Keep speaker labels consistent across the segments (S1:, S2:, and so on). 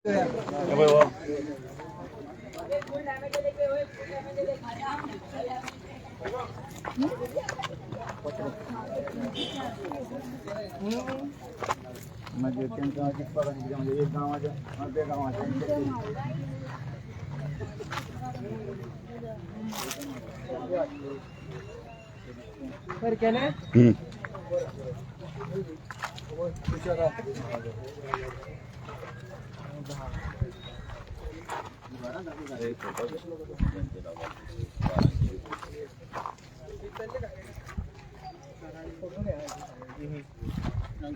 S1: म्हणजे त्यांच्या म्हणजे एक गावाच्या अर्ध्या गावाच्या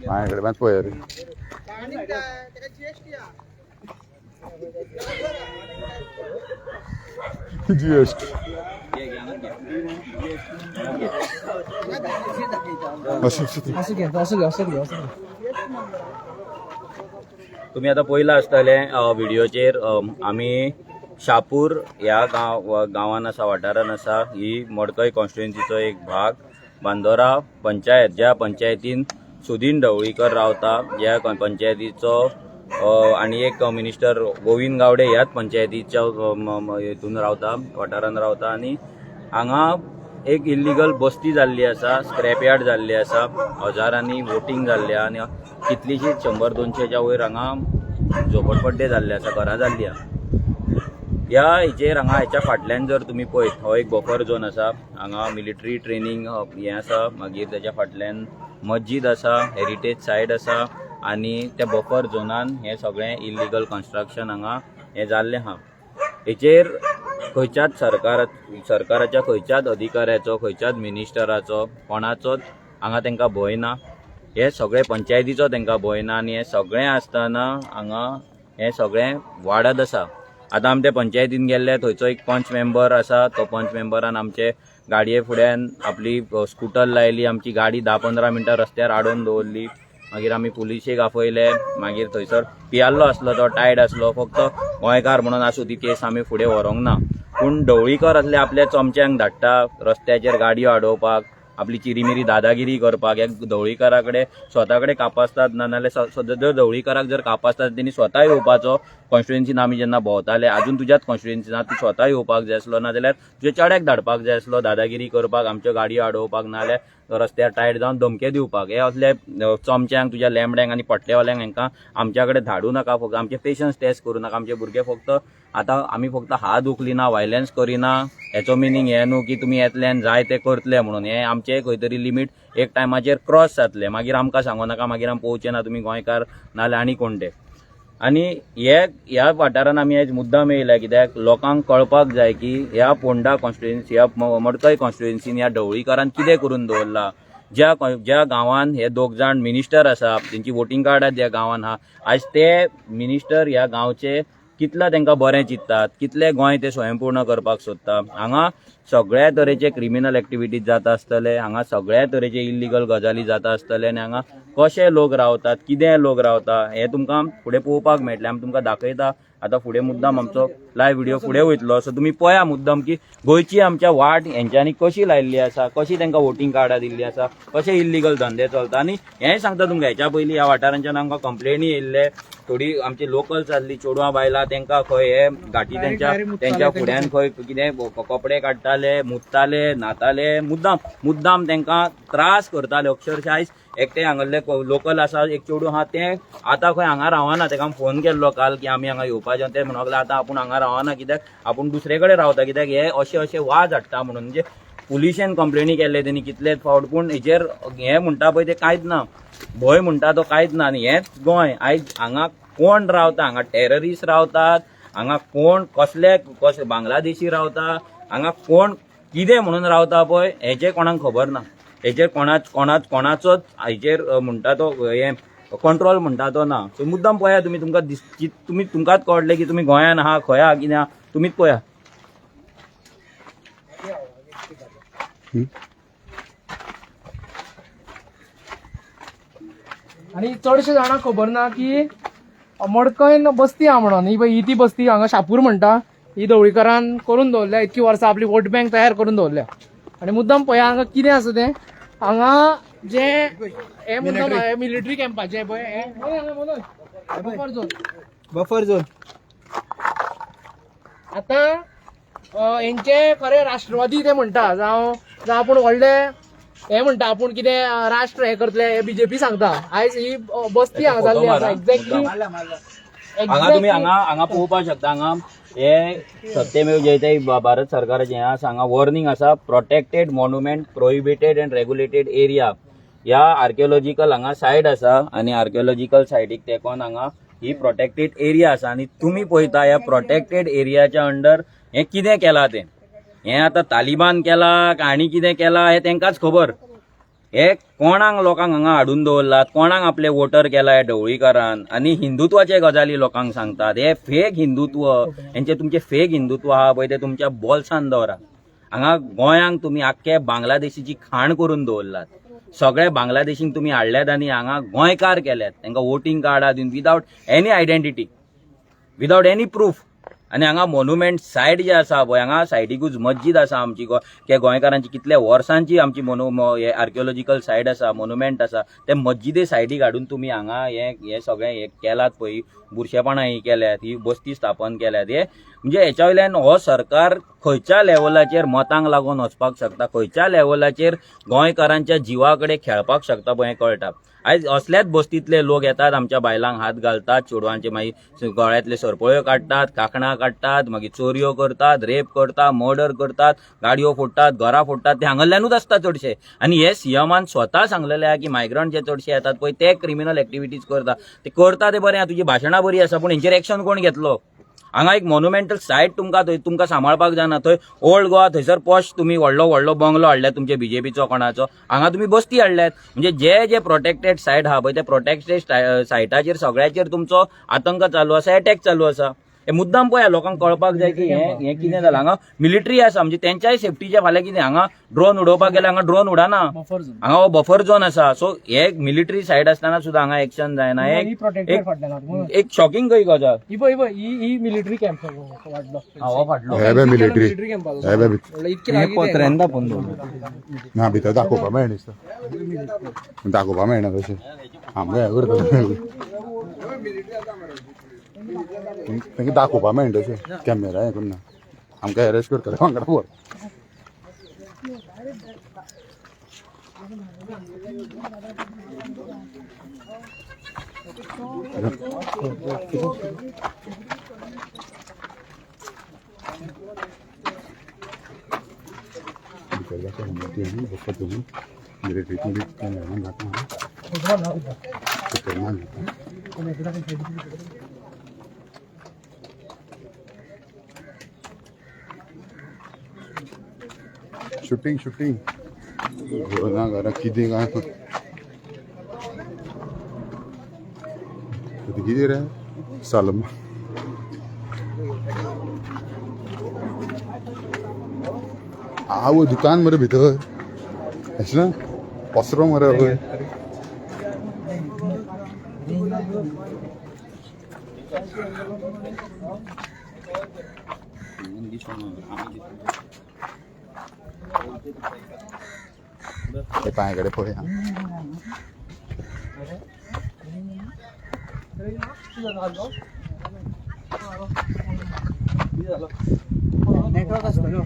S1: माझ्याकडे पण पोय रे जीएसटी
S2: तुम्ही आता पळयला आसतले व्हिडिओचेर आम्ही शापूर ह्या गांवान आसा वाठारान आसा ही मडकय कॉन्स्टिट्युएन्सीचो एक भाग बांदोरा पंचायत ज्या पंचायतीन सुदीन ढवळीकर रावता ज्या पंचायतीचो आणि एक मिनिस्टर गोविंद गावडे ह्याच पंचायतीच्या हितून रावता वाठारान रावता आणि हांगा एक इल्लीगल बस्ती जाल्ली आसा स्क्रॅप यार्ड जाल्ली आसा हजारांनी वोटिंग जाल्ल्या आणि कितलीशीच 100-200च्या वयर हांगा झोपडपट्टे जाल्ले आसा घरां जाल्ली आसा ह्या हेचेर हांगा हेच्या फाटल्यान जर तुमी पळयत हो एक बफर झोन आसा हांगा मिलिटरी ट्रेनिंग हें आसा मागीर तेच्या फाटल्यान मस्जिद आसा हेरिटेज सायट आसा आणि त्या बफर झोनान हे सगळें इल्लीगल कन्स्ट्रक्शन हांगा हें जाल्लें आहा हेचेर खंयच्याच सरकाराच्या खंयच्याच अधिकाऱ्याचो खंयच्याच मिनिस्टराचो कोणाचोच हांगा तांकां भंय ना हे सगळे पंचायतीचो तांकां भंय ना आनी हें सगळें आसतना हांगा हें सगळें वाडत आसा आतां आमी ते पंचायतीन गेल्ले थंयचो एक पंच मेंबर आसा तो पंच मेंबरान आमचे गाडये फुड्यान आपली स्कूटर लायली आमची गाडी 10-15 मिनटां रस्त्यार आडोवन दवरली मागीर आमी पुलिशेक आफयले मागीर थंयसर पियाल्लो आसलो तो टायड आसलो फक्त गोंयकार म्हणून आसूं ती केस आमी फुडें व्हरूंक ना पूण ढवळीकर असले आपल्या चमच्यांक धाडटा रस्त्याचेर गाडयो आडोवपाक आपली चिरीमिरी दादागिरी करपाक ह्या ढवळीकरा कडेन स्वता कडेन कापासतात नाजाल्यार जर ढवळीकराक जर कापासतात तेणी स्वता येवपाचो कॉन्स्टिट्युएन्सीन आमी जेन्ना भोंवताले आजून तुज्याच कॉन्स्टिट्युएन्सीन तूं स्वता येवपाक जाय आसलो नाजाल्यार तुज्या चेड्याक धाडपाक जाय आसलो दादागिरी करपाक आमच्यो गाडयो आडोवपाक नाजाल्यार रस्त्यार टायट जावन धमके दिवपाक हे असले चमच्यांक तुज्या लेंबड्यांक आनी पट्टेवाल्यांक हांकां आमच्या कडेन धाडूं नाका फक्त आमचे पेशन्स टेस्ट करूं नाका आमचे भुरगे फक्त आतां आमी फक्त हात उखलिना वायलन्स करिना हेचो मिनींग हें न्हू की तुमी येतल्यान जाय ते करतले म्हणून हें आमचें खंय तरी लिमीट एक टायमाचेर क्रॉस जातलें मागीर आमकां सांगूं नाका मागीर आमी पोवचे ना तुमी गोंयकार नाल्यार आनी कोण ते आनी ह्या वाठारान आमी आयज मुद्दाम येयल्या कित्याक लोकांक कळपाक जाय की ह्या पोंडा कॉन्स्टिट्युएन्सी ह्या मडकय कॉन्स्टिट्युएन्सीन ह्या ढवळीकरान कितें करून दवरला ज्या गांवान हे दोग जाण मिनिस्टर आसा तेंची वोटिंग कार्डां ज्या गांवान आहा आयज ते मिनिस्टर ह्या गांवचे कितला तांकां बरें चिंततात कितले गोंय ते स्वयंपूर्ण करपाक सोदता हांगा सगळ्या तरेचे क्रिमिनल एक्टिविटीज जाता आसतले हांगा सगळ्या तरेचे इल्लीगल गजाली जाता आसतले आनी हांगा कशे लोक रावतात कितें लोक रावता हें तुमकां फुडें पळोवपाक मेळटलें आमी तुमकां दाखयता आतां फुडें मुद्दाम आमचो लायव्ह व्हिडिओ फुडें वयतलो सो तुमी पळया मुद्दाम की गोंयची आमच्या वाट हेंच्यांनी कशी लायिल्ली आसा कशी तांकां वोटिंग कार्डां दिल्लीं आसा कशे इल्लीगल धंदे चलता आनी हेंय सांगता तुमकां हेच्या पयलीं ह्या वाठारांच्यान आमकां कंप्लेनी येयल्ले थोडी आमची लोकल्स आसली चेडवां बायलां तांकां खंय हे घाटी तेंच्या फुड्यान खंय कितें कपडे काडटाले मुतताले न्हाताले मुद्दाम तांकां त्रास करताले अक्षरशः आयज एकटे हांगले लोकल आसा एक चेडूं आहा तें आतां खंय हांगा रावना ताका फोन केल्लो काल की आमी हांगा येवपाचें तें म्हणूंक लागलें आतां आपूण हांगा रावना कित्याक आपूण दुसरे कडेन रावता कित्याक हे अशे वाज हाडटा म्हणून म्हणजे पुलिशेन कंप्लेनी केल्ले तेणी कितलेच फावट पूण हेचेर हें म्हणटा पळय तें कांयच ना भंय म्हणटा तो कांयच ना आनी हेंच गोंय आयज हांगा कोण रावता हांगा टेररिस्ट रावतात हांगा कोण कसले बांगलादेशी रावता हांगा कोण कितें म्हणून रावता पळय हेचें कोणाक खबर ना हेचेर कोणाचोच हेचेर म्हणटा तो हें कंट्रोल म्हणटा तो ना सो मुद्दाम पळया तुमकांच कळटलें की तुमी गोंयान आहा खंय आहा कितें आहा तुमीच पळया
S3: आणि चडशे जाणांक खबर ना की मडकयन बस्ती आहा म्हणून ही ती बस्ती हांगा शापूर म्हणटा ही ढवळीकरान करून दवरल्या इतकी वर्सां आपली वोट बँक तयार करून दवरल्या आणि मुद्दाम पळया हांगा कितें आसा तें हांगा जे हे मुद्दाम मिलिटरी कॅम्पाचे पळय बफर झोन
S1: बफर झोन
S3: आता यांचे खरे राष्ट्रवादी ते म्हणटा जावं आपूण व्हडले हे म्हणटा आपूण कितें राष्ट्र हे करतले बीजेपी सांगता आयज ही बस्ती हांगा जाल्ली आसा एक्झॅक्टली
S2: हांगा तुम्ही हांगा पळोवपाक शकता हांगा हे सत्यमेव जयते भारत सरकाराचे हे आसा हांगा वॉर्निंग आसा protected monument prohibited and regulated area ह्या आर्किओलॉजिकल हांगा सायट आसा आनी आर्किओलॉजिकल सायटीक तेकोन हांगा ही प्रोटेक्टेड एरिया आसा आनी तुमी पळयता ह्या प्रोटेक्टेड एरियाच्या अंडर हे कितें केलां तें हे आतां तालिबान केला काय आनी कितें केला हे तेंकाच खबर हे कोणाक लोकांक हांगा हाडून दवरलात कोणाक आपले वोटर केला हे ढवळीकारान आनी हिंदुत्वाचे गजाली लोकांक सांगतात हे फेक हिंदुत्व हेंचे तुमचे फेक हिंदुत्व आहा पळय ते तुमच्या बोल्सान दवरा हांगा गोंयांक तुमी आख्खे बांगलादेशीची खाण करून दवरलात सगळे बांगलादेशींक तुमी हाडल्यात आनी हांगा गोंयकार केल्यात तांकां वोटींग कार्डां दिवन without any identity without any proof आनी हांगा मॉन्युमेंट सायट जे आसा पळय हांगा सायडीकूच मस्जीद आसा आमची गोंयकारांची कितल्या वर्सांची आमची हे आर्किओलॉजिकल सायट आसा मॉन्युमेंट आसा ते मस्जिदे सायडीक हाडून तुमी हांगा हे सगळें हे केलात पळय बुरशेपणां ही केल्यात ही बस्ती स्थापन केल्यात हे म्हणजे हेच्या वयल्यान हो सरकार खंयच्या लेवलाचेर मतांक लागून वचपाक शकता खंयच्या लेवलाचेर गोंयकारांच्या जिवा कडेन खेळपाक शकता पळय हें कळटा आयज असल्याच बस्तींतले लोक येतात आमच्या बायलांक हात घालतात चेडवांचे मागीर गळ्यांतले सरपळ्यो काडटात कांकणां काडटात मागीर चोरयो करतात रेप करतात मर्डर करतात गाडयो फोडटात घरां फोडटात ते हांगल्यानूच आसता चडशे आनी हे सीएमान स्वता सांगलेले आहा की मायग्रंट जे चडशे येतात पळय ते क्रिमिनल एक्टिविटीज करता ते करता ते बरें तुजी भाशणां बरी आसा पूण हेंचेर एक्शन कोण घेतलो हांगा एक मॉन्युमेंटल सायट तुमकां सांबाळपाक जायना थंय ओल्ड गोवा थंयसर पॉश तुमी व्हडलो बंगलो हाडल्यात तुमच्या बीजेपीचो कोणाचो हांगा तुमी बस्ती हाडल्यात म्हणजे जे प्रोटेक्टेड सायट आहा पळय त्या प्रोटेक्टेड सायटाचेर सगळ्याचेर तुमचो आतंक चालू आसा अटॅक चालू आसा हे मुद्दाम पळया लोकांक कळपाक जाय की हे कितें जालां हांगा मिलिटरी आसा म्हणजे तेंच्याय सेफ्टीच्या फाल्यां कितें हांगा ड्रोन उडोवपाक गेल्यार हांगा ड्रोन उडाना हांगा हो बफर झोन आसा सो हे मिलिटरी सायट आसतना सुद्दां हांगा एक्शन जायना एक शॉकिंग कही गजाल
S3: ही मिलिटरी कॅम्प
S2: हो फाटलो
S4: मिलिटरी कॅम्प
S1: पत्र्यांदा फोन
S4: ना भितर दाखोवपा मेळना दाखोवपा मेळना तशें आमकां हें करता तांकां दाखोवपा मेळना तशें कॅमेरा हें करना आमकां अरेस्ट करतले वांगडा वर शूटिंग ना घरा कितें काय कितें रे सालम आवय दुकान मरे भितर अशें ना पसरो मरे हय ते पांय कडेन पळया
S3: नेटवर्क आसतलो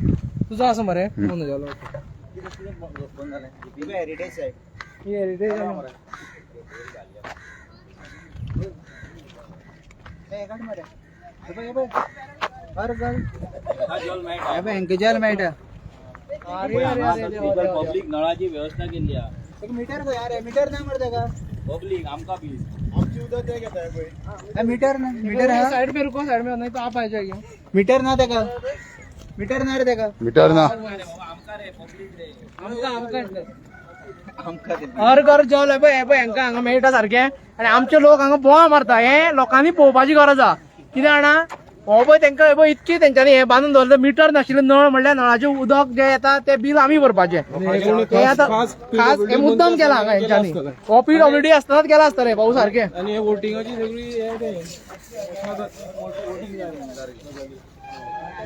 S3: तुझा आसा मरे फोन जालो
S1: हेरिटेज आहे
S3: ही हेरिटेज
S1: जाल मेळटा
S2: पब्लीक नळाची व्यवस्था केली आहे
S1: मीटर खंय अरे मीटर ना मरे तेका
S2: पब्लीक आमकां प्लीज
S1: आमची उदक ते घेताय पळय मीटर ना मीटर हा
S3: साइड में रुको साइड में नहीं तो आप आ जाइए
S1: मीटर ना तेका मीटर ना रे तेका
S4: मीटर ना
S3: हर घर जल आहे पळय हांगा हांगा मेळटा सारखे आणि आमचे लोक हांगा बोवा मारता हे लोकांनी पळोवपाची गरज आहा कितें जाणा हो पळय तेंका हे पळय इतकी तेंच्यांनी हे बांदून दवरले मीटर नाशिल्ले नळ म्हणल्यार नळाचे उदक जे येता ते बील आमी भरपाचे हे आता खास हे मुद्दाम केला हांगा हेंच्यांनी कॉपी ऑलरेडी असतानाच केला आसता रे भाऊ सारखे
S1: आणि वोटिंगाची सगळी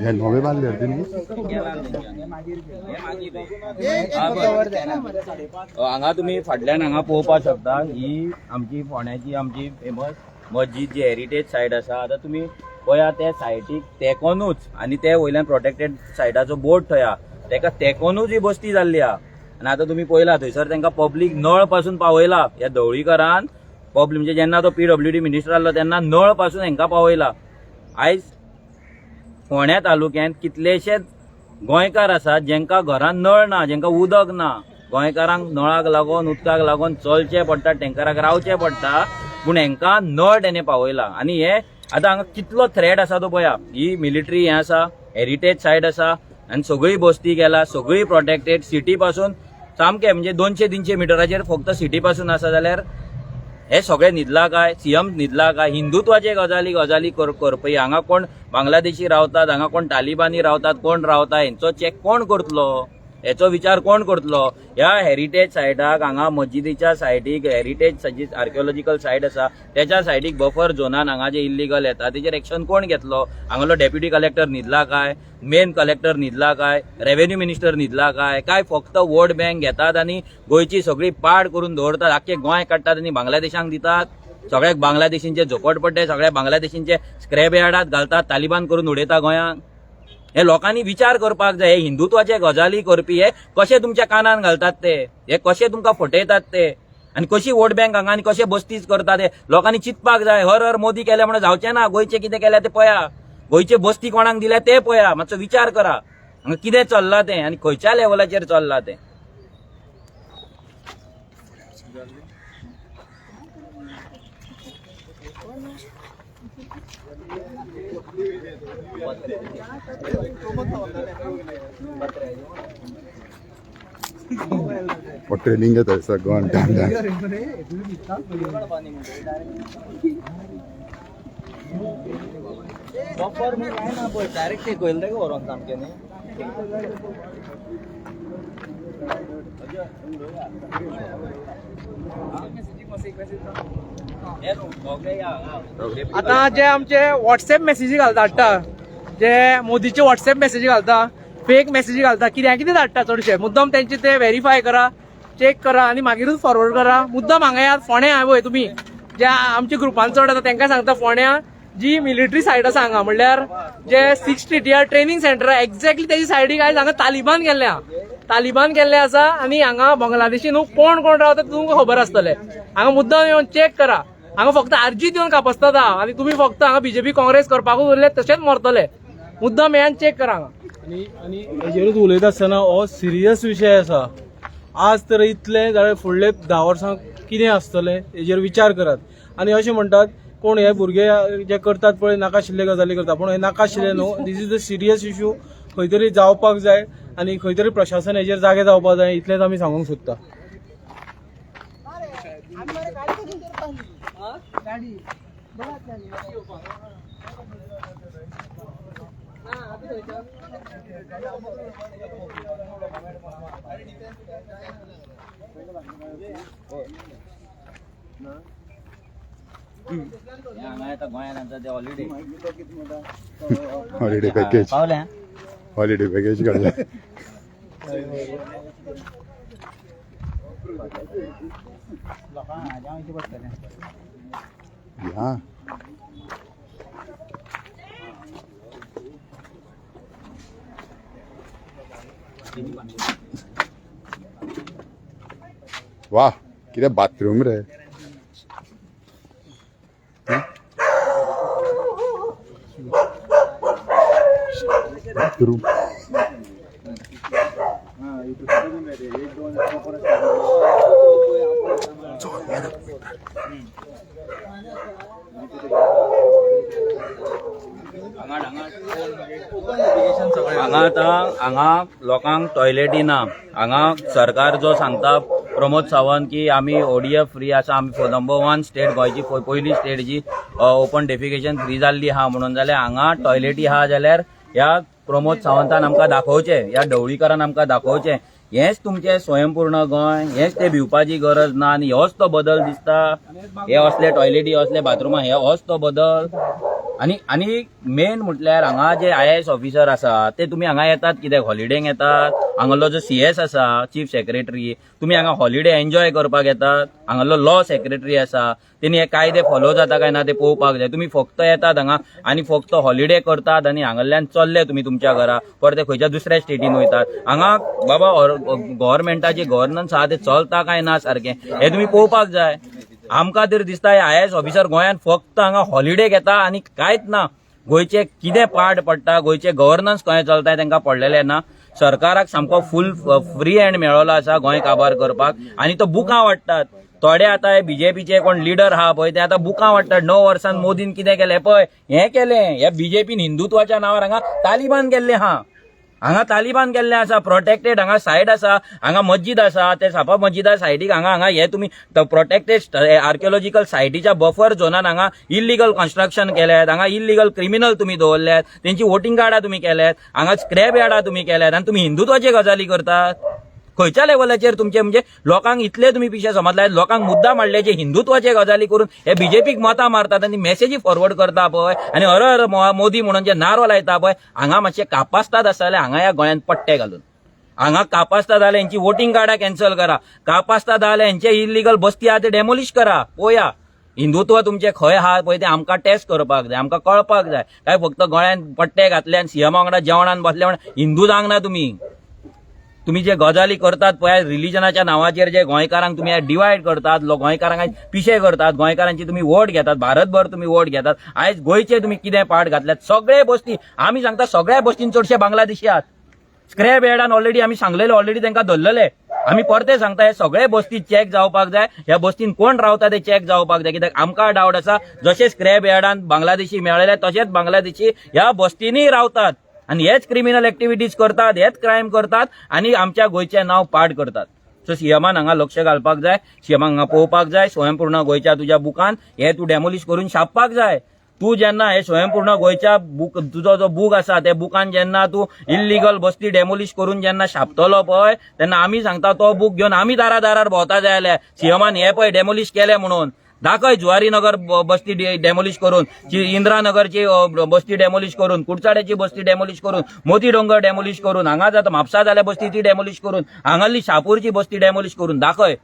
S4: हे नवे बांधले न्ही
S2: हांगा तुम्ही फाटल्यान हांगा पळोवपाक शकता ही आमची फोंड्याची आमची फेमस मस्जिद जी हेरिटेज सायट आसा आतां तुमी पळया त्या सायटीक तेकोनूच आनी ते वयल्यान प्रोटेक्टेड सायटाचो बोर्ड थंय तेका तेकोनूच ही बस्ती जाल्ली आहा. आनी आतां तुमी पळयला थंयसर तांकां पब्लीक नळ पासून पावयला. ह्या ढवळीकरान पब्लीक म्हणजे जेन्ना तो PWD मिनिस्टर आसलो तेन्ना नळ पासून हांकां पावयला. आयज फोंड्या तालुक्यांत कितलेशेच गोंयकार आसात जेंकां घरांत नळ ना, जेंकां उदक ना. गोंयकारांक नळाक लागून उदकाक लागून चलचें पडटा, टँकराक रावचें पडटा, पूण हांकां नळ तेणे पावयला. आनी हे आतां हांगा कितलो थ्रेट आसा तो पळया. ही मिलिटरी हें आसा, हेरिटेज सायट आसा आनी सगळी बस्ती गेला, सगळी प्रोटेक्टेड. सिटी पासून सामकें म्हणजे 200-300 मिटराचेर फक्त सिटी पासून आसा जाल्यार हे सगळे न्हिदला काय, CM न्हिदला काय. हिंदुत्वाचे गजाली करपी हांगा कोण बांगलादेशी रावतात, हांगा कोण तालिबानी रावतात, कोण रावता, हेंचो चॅक कोण करतलो, हेचो विचार कोण करतलो. ह्या हेरिटेज सायटाक हांगा मस्जिदीच्या सायटीक हेरिटेज आर्किओलॉजिकल सायट आसा त्याच्या सायटीक बफर झोनान हांगा जे इल्लीगल येता तेचेर एक्शन कोण घेतलो. हांगालो डेप्युटी कलेक्टर न्हिदला काय, मेन कलेक्टर न्हिदला काय, रेव्हेन्यू मिनिस्टर न्हिदला काय फक्त वोट बँक घेतात आनी गोंयची सगळी पाड करून दवरतात, आख्खे गोंय काडटात आनी बांगलादेशांक दितात. सगळ्याक बांगलादेशींचे झोपडपट्टे, सगळ्या बांगलादेशींचे स्क्रॅप यार्डात घालतात, तालिबान करून उडयता गोंयांक. हे लोकांनी विचार करपाक जाय. हे हिंदुत्वाचे गजाली करपी हे कशे तुमच्या कानान घालतात हे कशे तुमकां फटयतात ते, आनी कशी वोट बँक हांगा आनी कशे बस्तीच करतात हे लोकांनी चिंतपाक जाय. हर मोदी केले म्हणून जावचें ना. गोंयचे कितें केल्या ते पळया, गोंयचे बस्ती कोणाक दिल्या ते पळया, मातसो विचार करा हांगा कितें चल्लां तें आनी खंयच्या लेवलाचेर चल्लां तें.
S4: ट्रेनिंग घेता सगळं
S2: डायरेक्ट कळलं तेका व्हरोन सामकें न्ही.
S3: आता जे आमचे व्हॉट्सएप मेसेजी धाडटा, जे मोदीचे व्हॉट्सएप मेसेजी घालता, फेक मेसेजी घालता, कितें धाडटा चडशे मुद्दाम त्यांचे ते व्हेरीफाय करा, चेक करा आणि मागीरूच फॉरवर्ड करा. मुद्दाम हांगा यार फोंड्या पळय तुमी ज्या आमच्या ग्रुपान चड आसा तांकां सांगता फोंड्या जी मिलिटरी सायट आसा हांगा म्हणल्यार जे 6 स्ट्रीट या ट्रेनिंग सेंटर एक्झॅक्टली त्याची सायडीक आयज हांगा तालिबान केल्ले आसा आनी हांगा बांगलादेशी न्हू कोण रावता तुमकां खबर आसतलें. हांगा मुद्दाम येवन चेक करा. हांगा फक्त आर्जीत येवन कापसतात आनी तुमी फक्त हांगा BJP काँग्रेस करपाकूच उरले तशेंच मरतले. मुद्दाम येवन चेक करा हांगा.
S5: आनी हेजेरूच उलयता आसतना हो सिरियस विशय आसा. आज तर इतले जाल्यार फुडले 10 वर्सां कितें आसतलें हेजेर विचार करात. आनी अशें म्हणटात कोण हे भुरगे जे करतात पळय नाकाशिल्ले गजाली करतात, पूण हे नाकाशिल्ले न्हू. This is a serious issue. खंय तरी जावपाक जाय आनी खंय तरी प्रशासन हेजेर जागे जावपाक जाय इतलेंच आमी सांगूंक सोदता.
S2: हांगा येता गोंयांत आमचा ते हॉलिडे
S4: पॅकेज
S2: पावल्या
S4: हॉलिडे पॅकेज काढलं. हा वाह कितें बाथरूम रे. बाथरूम
S2: हांगा लोकांक टॉयलेटी ना. हांगा सरकार जो सांगता प्रमोद सावंत की आमी ODF फ्री आसा, आमी नंबर 1 स्टेट गोंयची पयली स्टेट जी ओपन डेफिकेशन फ्री जाल्ली आहा म्हणून, जाल्यार हांगा टॉयलेटी आहा जाल्यार ह्या प्रमोद सावंतान आमकां दाखोवचें, ह्या ढवळीकरान आमकां दाखोवचें. हेच तुमचें स्वयंपूर्ण गोंय, हेच ते भिवपाची गरज ना आनी होच तो बदल दिसता. हे असले टॉयलेटी असले बाथरुमा हे होच तो बदल. आणि मेन म्हटल्यार हांगा जे IAS ऑफिसर आसा ते तुमी हांगा येतात कित्याक हॉलिडेक येतात. हांगालो जो CS आसा चीफ सेक्रेटरी, तुमी हांगा हॉलिडे एन्जॉय करपाक येतात. हांगालो लॉ सेक्रेटरी आसा, तेणी हे कायदे फॉलो जाता काय ना ते पळोवपाक जाय. तुमी फक्त येतात हांगा आनी फक्त हॉलिडे करतात आनी हांगाल्यान चल्ले तुमी तुमच्या घरा परते खंयच्या दुसऱ्या स्टेटीन वयतात. हांगा बाबा गव्हर्नमेंटाचे गव्हर्नन्स आहा ते चलता काय ना सारखें हे तुमी पळोवपाक जाय. आमकां तर दिसता हे IAS ऑफिसर गोंयांत फक्त हांगा हॉलिडे घेता आनी कांयच ना. गोंयचे कितें पाड पडटा, गोंयचे गव्हर्नन्स खंय चलता तांकां पडलेलें ना. सरकाराक सामको फूल फ्री हँड मेळ्ळो आसा गोंय काबार करपाक आनी तो बुकां वाडटात. थोडे आतां हे BJPचे कोण लिडर आहा पळय ते आतां बुकां वाडटात. 9 वर्सान मोदीन कितें केलें पळय हें केलें. ह्या BJPन हिंदुत्वाच्या नांवार हांगा तालिबान केल्लें आहा. हांगा तालिबान केल्लें आसा. प्रोटेक्टेड हांगा सायड आसा, हांगा मस्जिद आसा. ते सापा मस्जिदा सायडीक हांगा हे तुमी प्रोटेक्टेड आर्किओलॉजिकल सायटीच्या बफर झोनान हांगा इल्लीगल कन्स्ट्रक्शन केल्यात. हांगा इल्लीगल क्रिमिनल तुमी दवरल्यात. तेंची वोटिंग कार्डां तुमी केल्यात. हांगा स्क्रॅप यार्डां तुमी केल्यात आनी तुमी हिंदुत्वाचे गजाली करतात. खंयच्या लेवलाचेर तुमचे म्हणजे लोकांक इतले तुमी पिशे समजल्यात. लोकांक मुद्दा मांडले जे हिंदुत्वाचे गजाली करून हे BJPक मतां मारतात आनी मेसेजी फॉरवर्ड करता पळय आनी हर हर मोदी म्हणून जे नारो लायता पळय हांगा मातशे कापासतात आसले. हांगा ह्या गोंयांत पट्टे घालून हांगा कापासता जाल्यार हेंची वोटिंग कार्डां कॅन्सल करा. कापासता जाल्यार हेंचे इल्लीगल बस्ती आहा ते डेमोलिश करा. पळया हिंदुत्व तुमचे खंय आहा पळय ते आमकां टेस्ट करपाक जाय, आमकां कळपाक जाय. काय फक्त गोंयांत पट्टे घातले आनी CM वांगडा जेवणान बसले म्हणून हिंदू जावंक ना तुमी. तुम्ही जे गजाली करतात पळय रिलिजनाच्या नांवाचेर जे गोंयकारांक तुम्ही डिवायड करतात, गोंयकारांक पिशे करतात, गोंयकारांची तुम्ही वोट घेतात, भारतभर तुम्ही वोट घेतात. आयज गोंयचे तुम्ही कितें पाड घातल्यात. सगळे बस्ती आमी सांगता सगळ्या बस्तीन चडशे बांगलादेशी आहात. स्क्रॅप यार्डान ऑलरेडी आमी सांगलेले, ऑलरेडी तांकां धरलेले. आमी परते सांगता हे सगळे बस्ती चॅक जावपाक जाय. ह्या बस्तीन कोण रावता ते चॅक जावपाक जाय. कित्याक आमकां डावट आसा जशे स्क्रॅप यार्डान बांगलादेशी मेळ्ळेले तशेंच बांगलादेशी ह्या बस्तींनी रावतात आणि हेच क्रिमिनल ऍक्टिव्हिटीज करतात, हेच क्रायम करतात आणि आमच्या गोंयचें नांव पाड करतात. सो सीएमान हांगा लक्ष घालपाक जाय. सीएमाक हांगा पळोवपाक जाय स्वयंपूर्ण गोंयच्या तुज्या बुकान हे तूं डेमोलिश करून छापपाक जाय. तू जेन्ना हे स्वयंपूर्ण गोंयच्या बुक तुजो जो बूक आसा त्या बुकान जेन्ना तू इल्लीगल बस्ती डेमोलिश करून जेन्ना छापतलो पळय तेन्ना आमी सांगता तो बूक घेवन आमी दारा दारार भोंवता जाय जाल्यार सीएमान हे पळय डेमोलिश केले म्हणून दाखय. जुवारी नगर बस्ती डेमोलिश करून, इंद्रानगरची बस्ती डेमोलिश करून, कुडचाड्याची बस्ती डेमोलिश करून, मोती डोंगर डेमोलिश करून, हांगा जाता म्हापसा जाल्या बस्ती ती डेमोलिश करून, हांगाली शापूरची बस्ती डेमोलिश करून दाखय.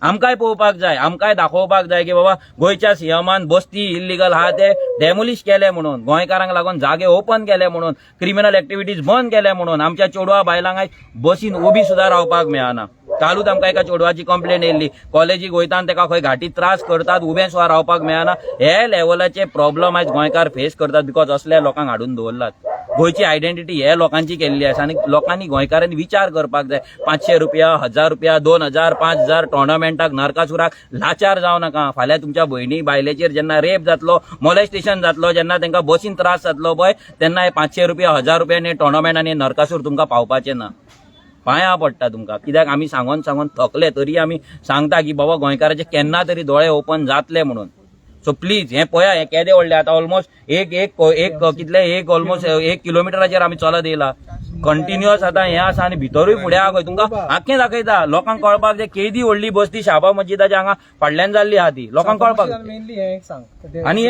S2: आमकांय पळोवपाक जाय, आमकांय दाखोवपाक जाय की बाबा गोंयच्या सीएमान बस्ती इल्लीगल आहा ते डेमोलिश केले म्हणून, गोंयकारांक लागून जागे ओपन केले म्हणून, क्रिमिनल ऍक्टिव्हिटीज बंद केले म्हणून. आमच्या चेडवा बायलांक बसीन उबी सुद्धा रावपाक मेळना. कालूच आमकां एका चेडवाची कंप्लेंट येयल्ली, कॉलेजीक वयता आनी ताका खंय घाटीत त्रास करतात, उबें सुद्धा रावपाक मेळना. हे लेवलाचे प्रॉब्लेम आयज गोंयकार फेस करतात बिकॉज असल्या लोकांक हाडून दवरलात. गोंयची आयडेंटिटी हे लोकांची केल्ली आसा आनी लोकांनी गोंयकारांनी विचार करपाक जाय. 500 रुपया, 1000 रुपया, 2000, 5000 टोर्नामेंटाक नरकासुराक लाचार जावं नाका. फाल्यां तुमच्या भयणी बायलेचेर जेन्ना रेप जातलो, मोलेस्टेशन जातलो, जेन्ना तांकां बसीन त्रास जातलो पळय तेन्ना हे 500 रुपया, 1000 रुपयांनी टोर्नामेंट आनी नरकासूर तुमकां पावपाचें ना. पांयां पडटा तुमकां. कित्याक आमी सांगून थकले तरी आमी सांगता की बाबा गोंयकाराचे केन्ना तरी दोळे ओपन जातले म्हणून. सो प्लीज हे पळया, हे केदे व्हडले आतां ऑलमोस्ट एक ऑलमोस्ट 1 किलोमिटराचेर आमी चलत येयला. कंटिन्युअस आतां हें आसा आनी भितरूय फुडें आहा खंय तुमकां आख्खें दाखयता. लोकांक कळपाक जाय केदी व्हडली बस्ती शाबा मस्जिदाच्या हांगा फाटल्यान जाल्ली आहा ती लोकांक कळपाक. आनी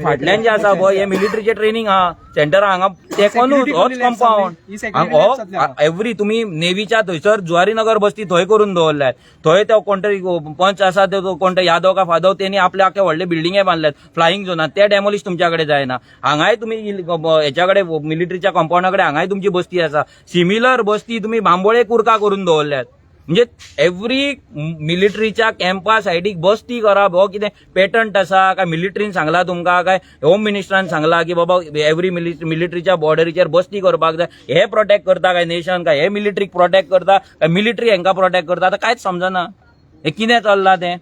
S2: फाटल्यान जे आसा पळय हे मिलिटरीचे ट्रेनिंग आहा सेंटर हांगा तेकोनूच होच कंपाऊंड एवरी तुमी नेवीच्या थंयसर जुवारीनगर बस्ती थंय करून दवरल्यात. थंय तो कोण तरी पंच आसा तो कोण तरी यादव का फादव तेणी आपले आख्खे व्हडले बिल्डिंगे बांदल्यात फ्लायिंग झोनात. ते डेमोलिश तुमच्या कडेन जायना. हांगाय तुमी हेच्या कडेन मिलिटरीच्या कंपाऊंडा कडेन हांगाय तुमची बस्ती आसा. सिमिलर बस्ती तुमी बांबोळे कुर्का करून दवरल्यात. म्हणजे एव्हरी मिलिटरीच्या कॅम्पा सायडीक बस्ती करप हो कितें पेटंट आसा काय मिलिटरीन सांगला तुमकां काय होम मिनिस्टरान सांगला की बाबा एव्हरी मिलिटरीच्या बॉर्डरीचेर बस्ती करपाक जाय. हे प्रोटेक्ट करता काय नेशन, काय हे मिलिटरीक प्रोटेक्ट करता काय मिलिटरी हांकां प्रोटेक्ट करता. आतां कांयच समजना हे कितें चल्लां तें.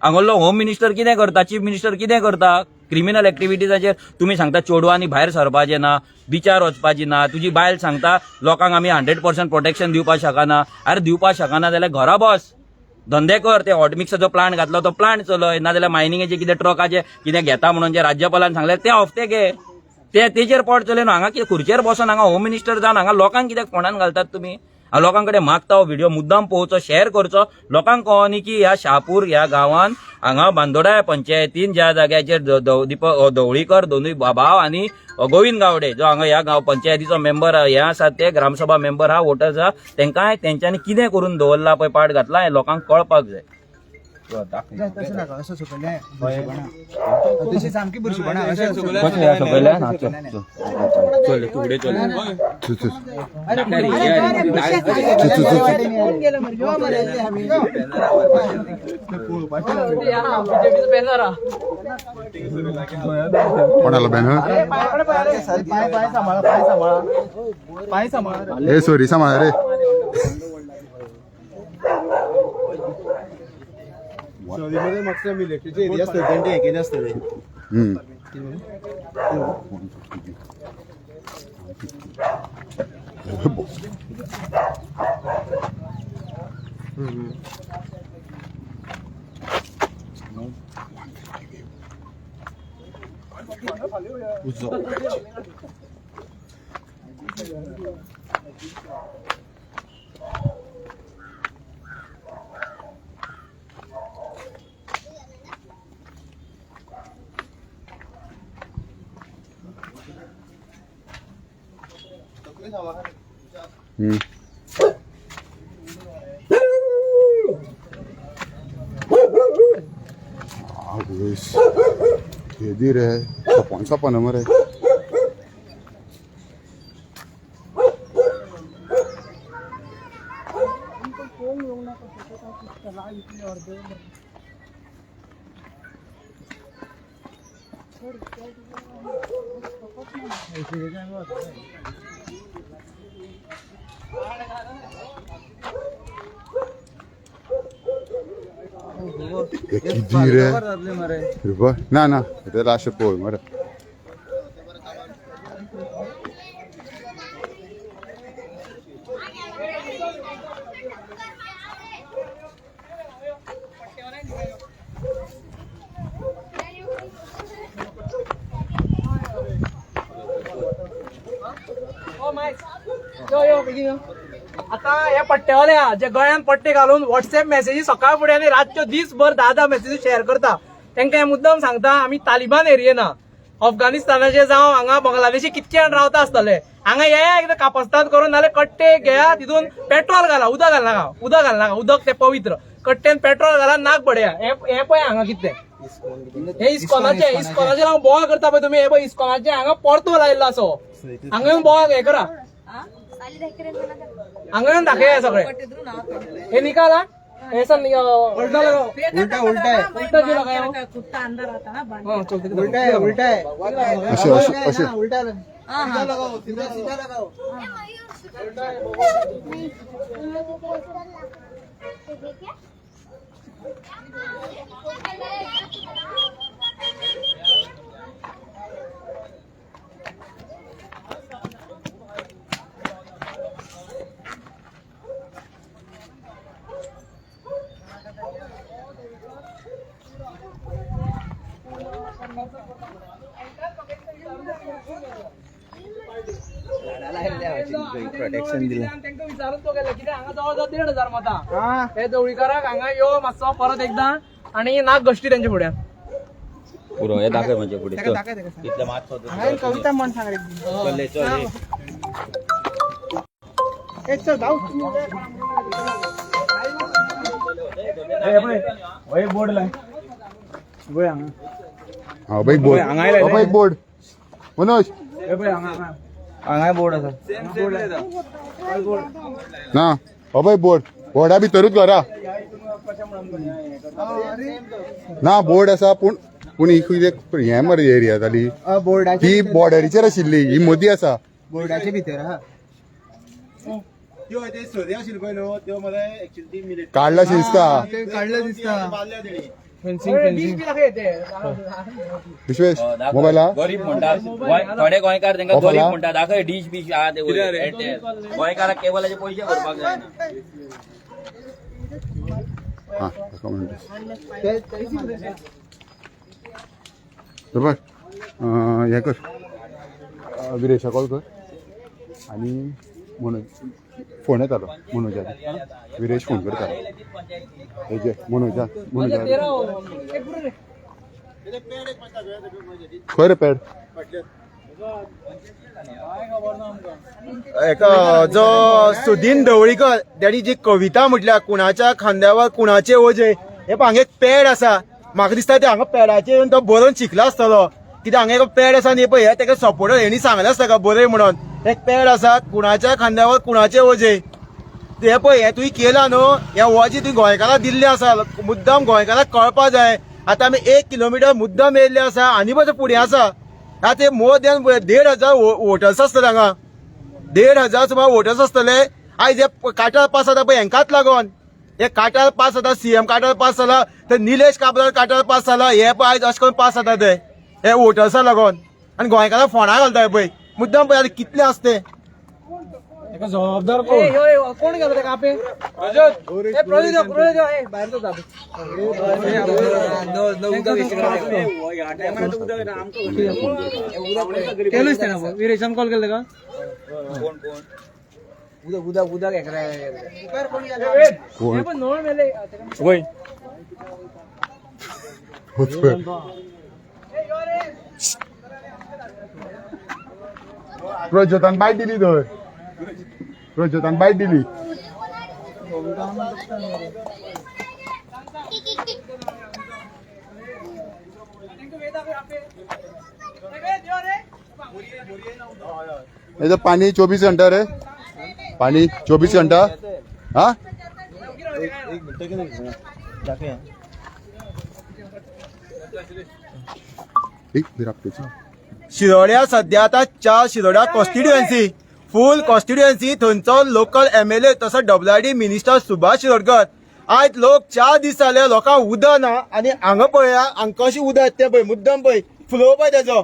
S2: हांगलो होम मिनिस्टर कितें करता, चीफ मिनिस्टर कितें करता. क्रिमिनल ऍक्टिव्हिटीजाचेर तुमी सांगता चेडवांनी भायर सरपाचें ना, बिचार वचपाची ना. तुजी बायल सांगता लोकांक आमी 100% प्रोटेक्शन दिवपाक शकना. अरे दिवपाक शकना जाल्यार घरा बस, धंदे कर. ते हॉट मिक्साचो प्लांट घातलो तो प्लांट चलय, नाजाल्यार मायनिंगेचे कितें ट्रकाचे कितें घेता म्हणून जे राज्यपालान सांगले ते हफ्ते घे. तेचेर पोट चलय. हांगा कितें खुर्चेर बसून हांगा होम मिनिस्टर जावन हांगा लोकांक कित्याक फोंडान घालतात तुमी. हांव लोकां कडेन मागता हो व्हिडिओ मुद्दाम पळोवचो, शेअर करचो, लोकांक कळोनी की ह्या शहापूर ह्या गांवांत हांगा बांदोडा पंचायतीन ज्या जाग्याचेर दीपक ढवळीकर दोनूय भाव आनी गोविंद गावडे जो हांगा ह्या गांव पंचायतीचो मेंबर हे आसात ते ग्रामसभा मेंबर हा वोटर्स हा तेंकांय तेंच्यांनी कितें करून दवरला पळय पाठ घातला हें लोकांक कळपाक जाय.
S1: तशी सामकी बुरशीपणा अशें
S2: चल तूं फुडें चल.
S4: चल, चल.
S3: बीजेपीचं बॅनर हा.
S4: कोणाला बॅनर
S1: पाय सांभाळा.
S4: ए सॉरी सांभाळा रे.
S1: शहरीमध्ये मागच्या मिलिटरीचे एरिया असतात त्यांचे हे केले असतात.
S4: ये दी रहे कौन सा नंबर है. ना ना ते लास्ट पोय मरे.
S3: आता या पट्ट्यावाल्या जे गळ्यान पट्टे घालून व्हॉट्सअप मेसेजी सकाळ फुडें आनी रातच्यो दीसभर 10 मेसेजी शेअर करता तांकां हे मुद्दम सांगता आमी तालिबान एरियेना अफगाणिस्तानाचे जावं हांगा बांगलादेशी कितके जाण रावता आसतले हांगा येया एकदां कापस्ताद करून नाल्यार कट्टे घेया तितून पेट्रोल घाला उदक घालनाका उदक ते पवित्र कट्टेन पेट्रोल घाला नाक बडया हे पळय हांगा कितें हे इस्कॉनाचे हांव बोवाळ करता पळय तुमी हे पळय इस्कॉनाचे हांगा परतो लायल्लो असो हांगा येवन बोवाळ हे करा हांगा येवन दाखया सगळे हे निकाल हा हे सर उल्टा लगाओ उल्टा क्यों लगाओ
S6: कुत्ता अंदर आता ना
S1: उल्टा है उल्टा
S6: लगाओ
S1: सीधा लगाओ.
S3: प्रोटेक्शन दिलं त्यांना विचारून तो गेला की हांगा जवळ 1,500 मतां हे जवळीकाराक हांगा यो मातसो परत एकदा आणि नाक गश्टी त्यांच्या फुड्यान
S2: पुरो हे दाखय म्हणजे पुढे इतले मात
S1: कविता म्हण सांग रे.
S2: चल चल
S1: एक चल जाऊ. वय बोर्ड लाय वय हांगा.
S4: हा bike board bike board Manoj
S1: हे पळय हांगा बोर्ड आसा.
S4: ना बाईक बोर्डा भितरूच घरा ना बोर्ड आसा पूण ही हे मरे एरिया जाली ही बॉर्डरीचेर आशिल्ली ही मदीं आसा
S1: बोर्डाचे भितर हा त्यो ते सोदे आशिल्ले पळय न्हू त्यो मरे एक्चुअली मिलिटरी
S4: काढला दिसता
S1: काढलं दिसता.
S4: विश्वेश मोबायला
S2: गरीब म्हणतात थोडे गोंयकार तांकां गरीब म्हणतात दाखय डिश बीश आहा ते गोंयकाराक केबलाचे पयशे भरपाक जायना.
S4: हा बरोबर हे कर विरेशा कॉल कर आणि म्हणून फोन येतालो मनोजा विरेश फोन करतालो हेजे मनोजा खंय रे पॅड
S1: जो सुदीन ढवळीकर त्यांनी जी कविता म्हटल्या कुणाच्या खांद्यावर कुणाचे ओझे हे हांगा एक पॅड आसा म्हाका दिसता ते हांगा पॅडाचेर तो बरोवन शिकला आसतलो कित्याक हांगा एक पॅड आसा न्ही पळय हे तेका सपोर्टर हेणी सांगलें आसता का बरय म्हणून एक पॅड आसा कुणाच्या खांद्यावर कुणाचे ओझे हे पळय हे तुवें केला न्हू हे ओझे तुवें गोंयकारांक दिल्लें आसा मुद्दाम गोंयकारांक कळपा जाय आतां आमी 1 किलोमिटर मुद्दाम येयल्ले आसा आनी बरें फुडें आसा ते मोर देन 1,500 वोटर्स आसतले हांगा 1,500 सुमार वोटर्स आसतले आयज हे काटार पास जाता पळय हेंकाच लागोन हे काटार पास जाता सीएम काटार पास जाला तर निलेश काब्राल काटार पास जाला हे पळय आयज अशें करून पास जाता ते हे वोटर्सा लागोन आनी गोंयकारांक फोंडा घालताय पळय मुद्दाम पळय आतां कितले आसते
S5: जबाबदार
S3: कोण गेलो तेका आपे भायर जाता केलोच ते ना विरेशान कॉल केलं का
S4: कोण
S3: पण नोळ मेले
S4: प्रज्योतान बायट दिली थंय प्रज्योतान बायट दिली ये तो पानी 24 घंटा रे पानी 24 घंटा हाँ
S1: शिरोड्या सध्या आता 4 शिरोड्या कॉन्स्टिट्युएन्सी फूल कॉन्स्टिट्युएन्सी थंयचो लोकल एमएलए तसो WID मिनिस्टर सुभाष शिरोडकर आयज लोक 4 दीस जाले लोकांक उदक ना आनी हांगा पळया हांकां कशी उदक येता पळय मुद्दम पळय फ्लो पळय तेजो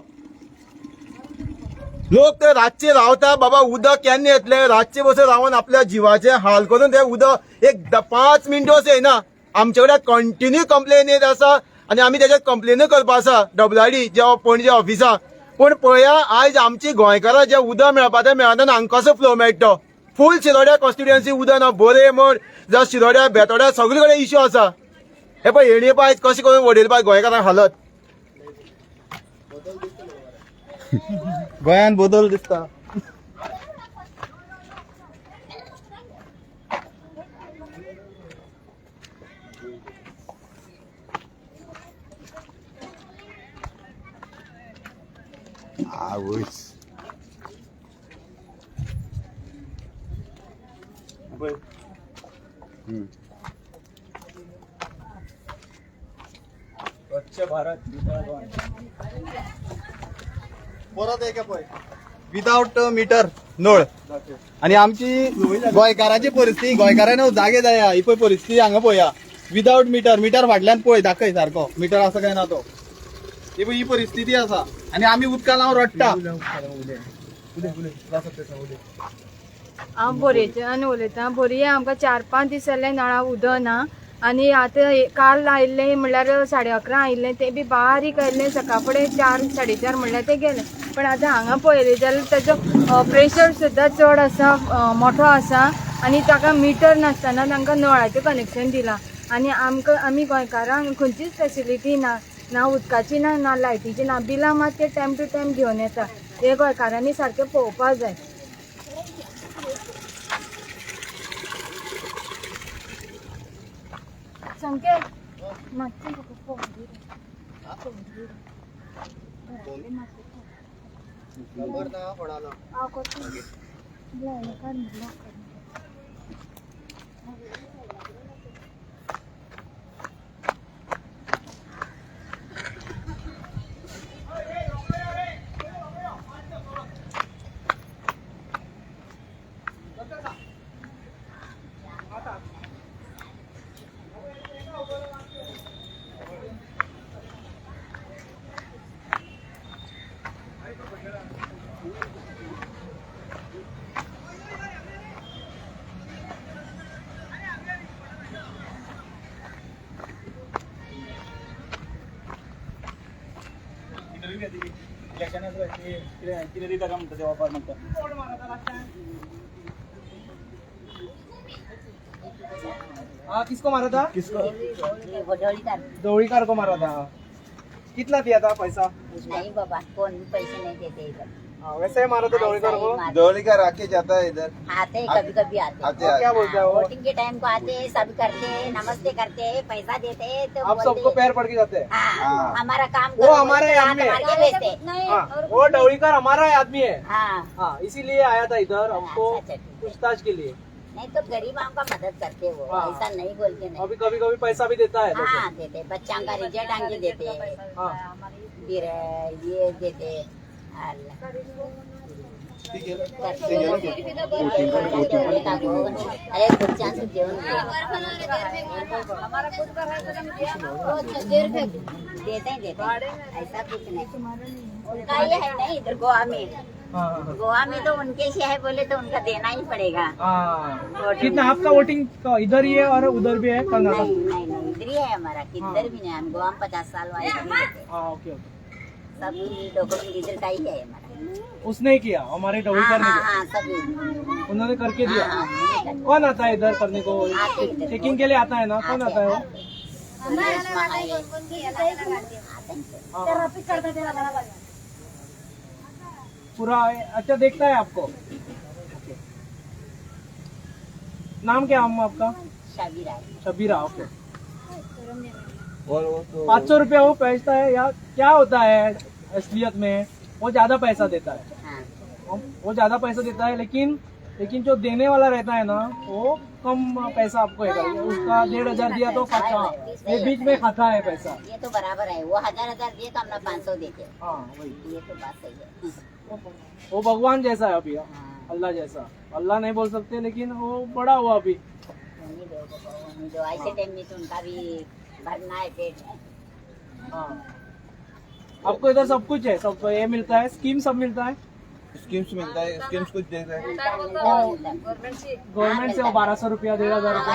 S1: लोक ते रातचे रावता बाबा उदक केन्ना येतले रातचे बसून रावन आपल्या जिवाचे हाल करून ते उदक एक 5 मिनटोच येना आमचे कडेन कंटिन्यू कंप्लेन येत आसा आनी आमी तेजेर कंप्लेन करपा आसा WID जे पणजे ऑफिसा पूण पळया आयज आमची गोंयकारां जे उदक मेळपा तें मेळना हांगा कसो फ्लो मेळटो फूल शिरोड्या कॉन्स्टिट्युएन्सी उदक ना बोरे मोड जावं शिरोड्या बेतोड्या सगळे कडेन इश्यू आसा हे पळय हेणी पळय आयज कशें करून वडयले गोंयकारांक हालत गोंयान बदल दिसता
S4: आवयस
S1: परत एक पळय विदाउट मीटर नळ आणि आमची गोंयकारांची परिस्थिती गोंयकारांना जागे जाया ही पळय परिस्थिती हांगा पळया विदाउट मीटर फाटल्यान पळय दाखय सारको मीटर असं काय ना तो ही परिस्थिती आसा आणि आम्ही उदकान हांव रडटा
S7: हांव बोरयेच्यान उलयतां बोरये आमकां 4-5 दीस जाले नळा उदक ना आनी आतां काल आयिल्लें म्हणल्यार 11:30 आयिल्लें तें बी बारीक आयिल्लें सकाळ फुडें 4-4:30 म्हणल्यार तें गेलें पण आतां हांगा पळयलें जाल्यार तेजो प्रेशर सुद्दां चड आसा मोठो आसा आनी ताका मिटर नासतना तांकां नळाचें कनेक्शन दिलां आनी आमी गोंयकारांक खंयचीच फेसिलिटी ना उदकाची ना लायटीची ना बिलां मात ते टायम टू टायम घेवन येता हे गोंयकारांनी सारकें पळोवपाक जाय संकेत मातशें
S3: हाँ किसको मारा था?
S8: वडोळीकर
S3: दौड़ीकार को मारा था। कितना दिया था पैसा?
S8: नहीं बाबा, कौन भी पैसे नहीं देते इधर।
S3: हाँ, वैसे ही मारा था दौड़ीकार को।
S1: दौड़ीकर आके जाता है इधर
S8: आते हैं, कभी कभी आते हैं।
S3: और क्या बोलता है वो?
S8: वोटिंग के टाइम को आते हैं, सब करते हैं, नमस्ते करते हैं, पैसा देते हैं तो
S3: आप
S8: बोलते
S3: सबको
S8: हैं,
S3: पैर पड़ के जाते हैं।
S8: हाँ, हमारा काम
S3: वो
S8: करो,
S3: हमारे
S8: बोलते हैं,
S3: आदमी है।
S8: हाथ मार के भेजते हैं।
S3: हाँ, वो दौड़ीकार हमारा ही आदमी है।
S8: हाँ,
S3: हाँ, इसीलिए आया था इधर आपको
S8: अच्छा, ठीक है।
S3: पूछताछ के लिए।
S8: नहीं तो गरीबों का मदद करते हैं वो,
S3: हाँ।
S8: ऐसा नहीं बोलते नहीं।
S3: अभी कभी कभी पैसा भी देता है।
S8: हाँ देते, बच्चा का रिजल्ट आके देते हैं,
S3: हाँ,
S8: फिर ये देते हैं। अरे कुछ चांस जेवण देते ही देते, ऐसा कुछ नहीं। उनका ये है नहीं इधर गोवा में,
S3: हाँ,
S8: गोवा में तो उनके से है बोले तो उनका देना ही पड़ेगा।
S3: हाँ। कितना आपका वोटिंग इधर ही है और उधर भी है कर्नाटक?
S8: नहीं नहीं नहीं, इधर ही है हमारा, किधर भी नहीं। हम गोवा में 50 साल वाले इधर ही रहते हैं।
S3: हाँ, ओके ओके।
S8: सब डॉक्यूमेंट इधर का ही है हमारा।
S3: उसने किया, हमारे दौड़ीकार ने
S8: हाँ
S3: किया।
S8: हाँ सभी।
S3: उन्होंने करके दिया।
S8: हाँ, हाँ, हाँ।
S3: कौन आता है इधर करने को?
S8: आते इधर।
S3: चेकिंग के लिए आता है ना? कौन आता है वो? हाँ। पूरा अच्छा देखता है आपको? नाम क्या है आपका? शबीरा, ओके।
S1: और वो तो
S3: 500 रुपया वो पैसा है या क्या होता है असलियत में? वो ज्यादा पैसा देता है, वो ज्यादा पैसा देता है, लेकिन जो देने वाला रहता है ना वो कम पैसा आपको है। उसका 1500 दिया तो खाता, ये बीच में खाता है पैसा।
S8: ये तो बराबर है, वो 1000 दिए तो हमने 500 देते।
S3: हाँ वही,
S8: ये तो बात सही है।
S3: वो भगवान जैसा है अभी, अल्लाह जैसा। अल्लाह नहीं बोल सकते लेकिन वो बड़ा हुआ अभी।
S8: जो ऐसे टाइम में तो उनका भी भरना है पेट में।
S3: हाँ, आपको इधर सब कुछ है, सब ये मिलता है, स्कीम सब मिलता है।
S1: स्कीम्स मिलता है, स्कीम्स कुछ देता है।
S3: गवर्नमेंट से वो 1200 रुपया, 1500 रुपया।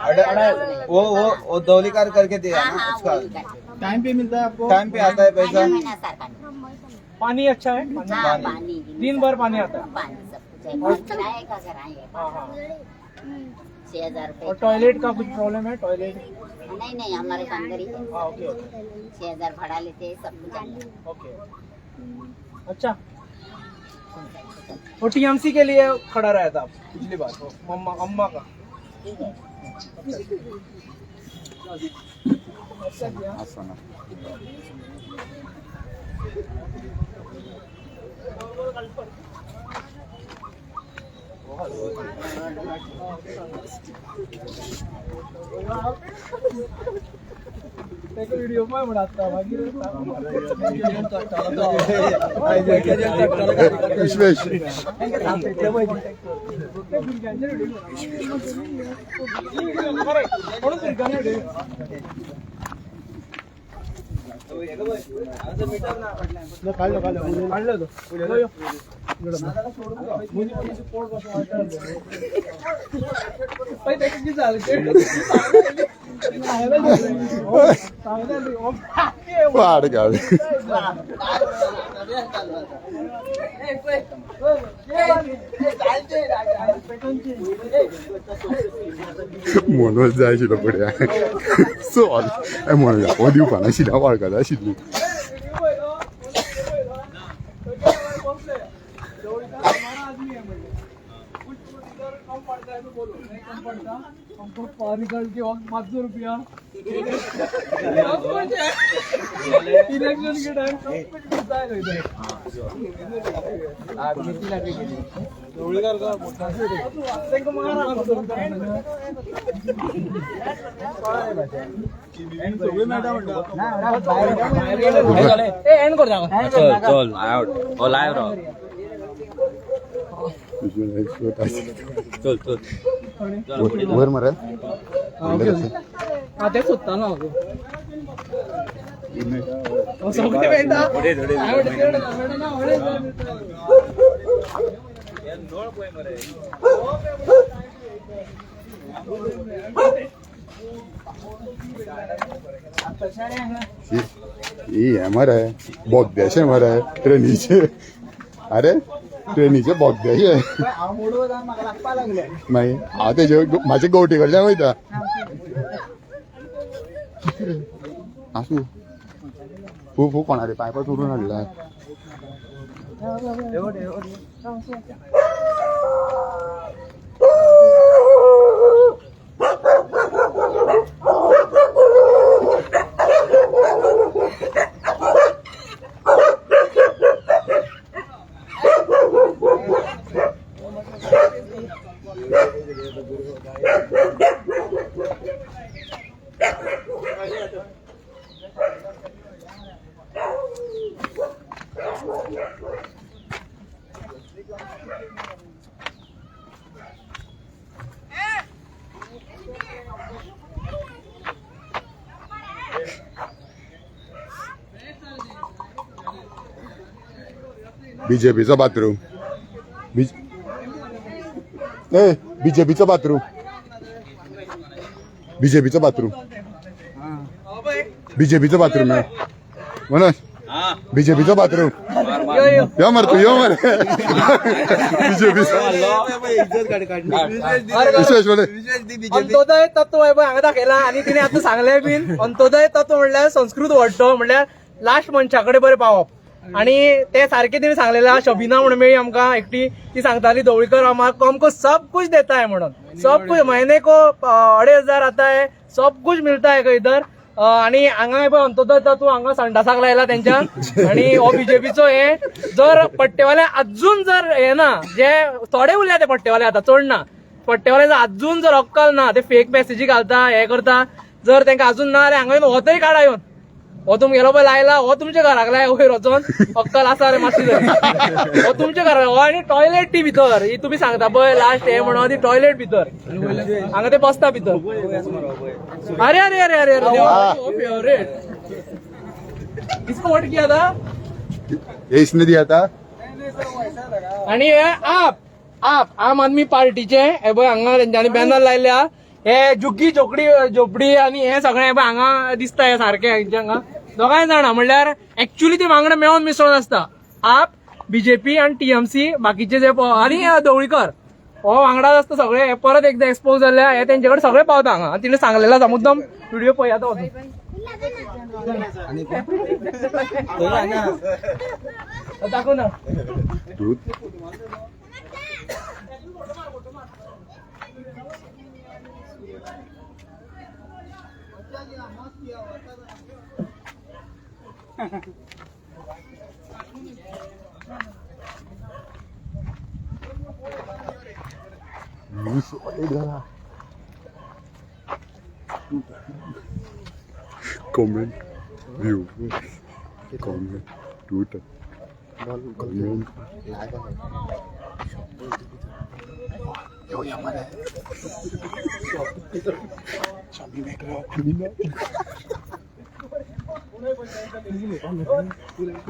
S8: 2500
S1: वो दौड़ीकार करके दिया
S8: हाँ
S1: ना
S8: हाँ
S1: उसका।
S8: वही करते।
S3: टाइम पे मिलता है आपको?
S1: टाइम पे आता है पैसा।
S8: महीना सरकार।
S3: पानी अच्छा है?
S8: हाँ पानी
S3: दिन भर पानी आता है?
S8: पानी सब कुछ है। और किराए का घर आए
S3: हाँ हाँ।
S8: 6000 रुपए।
S3: और टॉयलेट का कुछ प्रॉब्लम है? टॉयलेट?
S8: नहीं नहीं, हमारे तो अंदर ही है।
S3: हाँ, ओके ओके
S8: 6000 भाड़ा लेते हैं, सब कुछ अंदर।
S3: ओके। अच्छा, वो टीएमसी के लिए खड़ा रहा था पिछली बार, वो अम्मा का।
S8: ठीक है।
S4: असं ना.
S3: व्हिडिओ पण म्हणता
S4: विश्वेश वाढ गावी म्हणून जाय आशिल्लो फुडें चल म्हणून हो दिवपाना आशिल्लें वळखता आशिल्ली
S3: हमको पानी निकाल के वक्त 500 रुपया इलेक्शन के टाइम मिलता है इधर
S2: चल आउट लाईव्ह राह चल चल
S4: वर मरे
S3: ते सुद्धा ना सगळे बेटा
S2: थोडे थोडे
S4: ये मरे बहुत देश है मरे नीचे अरे ट्रेनीचे बोगद्याचे मागीर हांव तेजे म्हाजे गोवटी कडल्यान वयता आसूं फू कोणाले पायपा चोरून हाडला बीजेपीचो बाथरूम बीजेपीचो बाथरूम बीजेपीचो बाथरूम बीजेपीचो बाथरूम मनोज बीजेपीचो बाथरूम यो मर तू यो मर बीजेपीचो
S3: अंत्योदय तत्व हांगा दाखयला आनी तिने आतां सांगले बीन अंत्योदय तत्व म्हणल्यार संस्कृत वाडटो म्हणल्यार लास्ट मनशा कडेन बरें पावप आणि ते सारखे तिने सांगलेला शबिना म्हणून मेळ्ळी आमकां एकटी ती सांगताली दवळीकर हमको सब कुछ देता है म्हणून सब कुछ महीने को 2500 आता है सब कुछ मिळता है इधर आणि हांगा पळय अंत्योदय तत्व हांगा संडासाक लायला त्यांच्या आणि हो बीजेपीचो हे जर पट्टेवाले अजून जर हे ना जे थोडे उरल्या ते पट्टेवाले आता चड ना पट्टेवाले अजून जर अक्कल ना ते फेक मेसेजी घालता हे करता जर तांकां अजून ना जाल्यार हांगा हो तरी काडा येवन हो तुम गेलो पळय लायला हो तुमच्या घराक लाय वयर वचोन अक्कल आसा रे मातशी तरी हो तुमच्या घरा हो आनी टॉयलेट ती भितर ही तुमी सांगता पळय लास्ट हे म्हणून ती टॉयलेट भितर हांगा ते बसता भितर अरे अरे अरे अरे फेवरेट इसको वोट किया था
S4: इसने दिया था
S3: आणि हे आम आदमी पार्टीचे हे पळय हांगा तेंच्यांनी बॅनर लायल्या हे झुग्गी झोपडी आणि हे सगळे हांगा दिसता हे सारखे हांगा दोगांय जाणा म्हणल्यार एक्च्युअली ते वांगडा मेळून मिसळून आसता आप बीजेपी आणि टीएमसी बाकीचे जे आणि दवळीकर हो वांगडाच आसता सगळे हे परत एकदा एक्सपोज जाल्या हे तेंचे कडेन सगळे पावता हांगा तिने सांगलेला आसा मुद्दम व्हिडिओ पळयात वचून दाखव ना
S4: comment view comment Twitter comment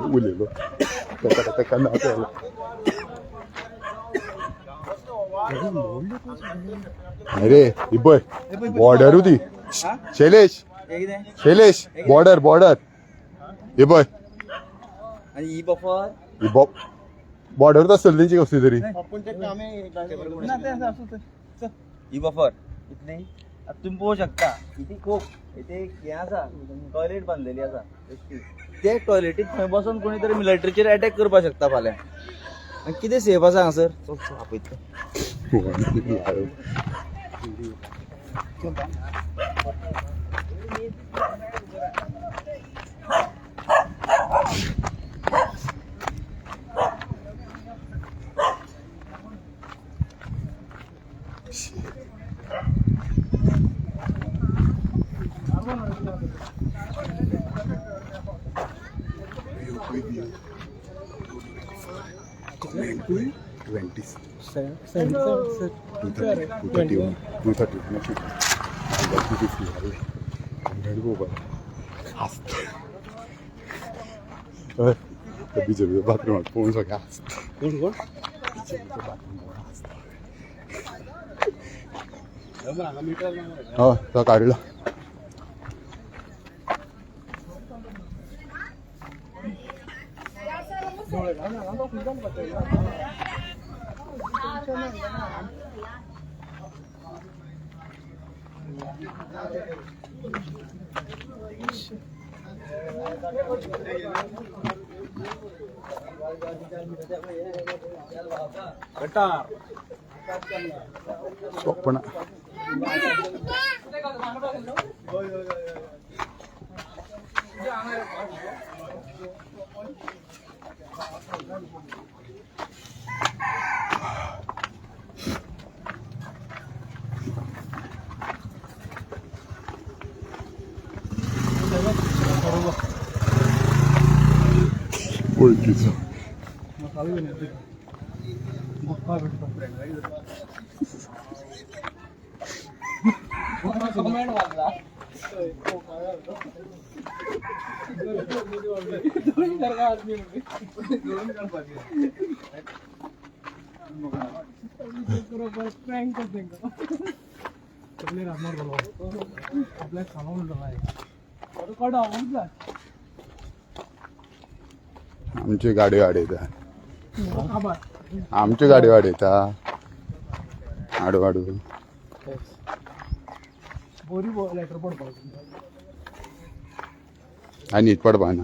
S4: Ulelo. Taka na ata. अरे इबय बॉर्डर होती शैलेश बॉर्डर इबय
S9: आणि ही बफर
S4: बॉर्डर आसतली तेंची कसली तरी
S9: ही बफर इतली आता तुम्ही पोहू शकता इथे खूप इथे हे आसा टॉयलेट बांधलेली आसा ते टॉयलेटीत थंय बसून कोणीतरी मिलिटरीचेर अटॅक करपाक शकता फाल्यां आणि कितें सेफ आसा हांगासर आपयता
S4: बीजेपीचं बाथरूम पळोवन सगळें आसता हय तो काडला स्वप्न ओळखीचं आमची गाडी वाडयता आमची गाडी वाडयता हाडू हाडू आनी पडपा ना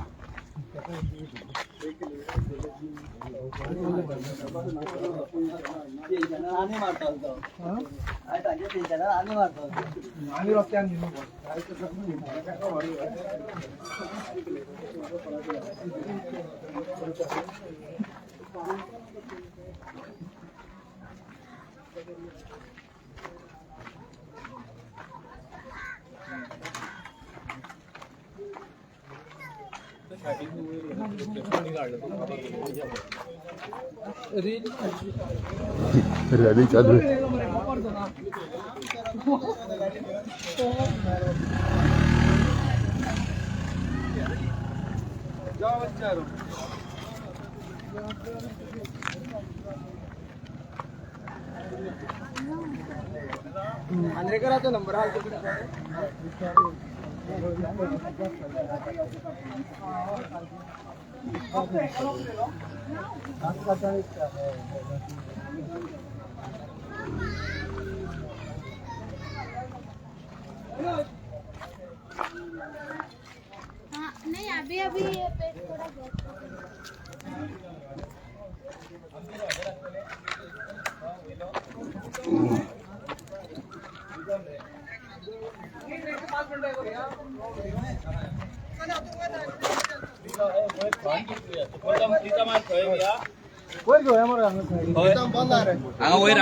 S4: रॅली चालू आहे.
S3: आंद्रेकरांचा नंबर
S8: नहीं अभी अभी ये पेट थोड़ा
S2: वयर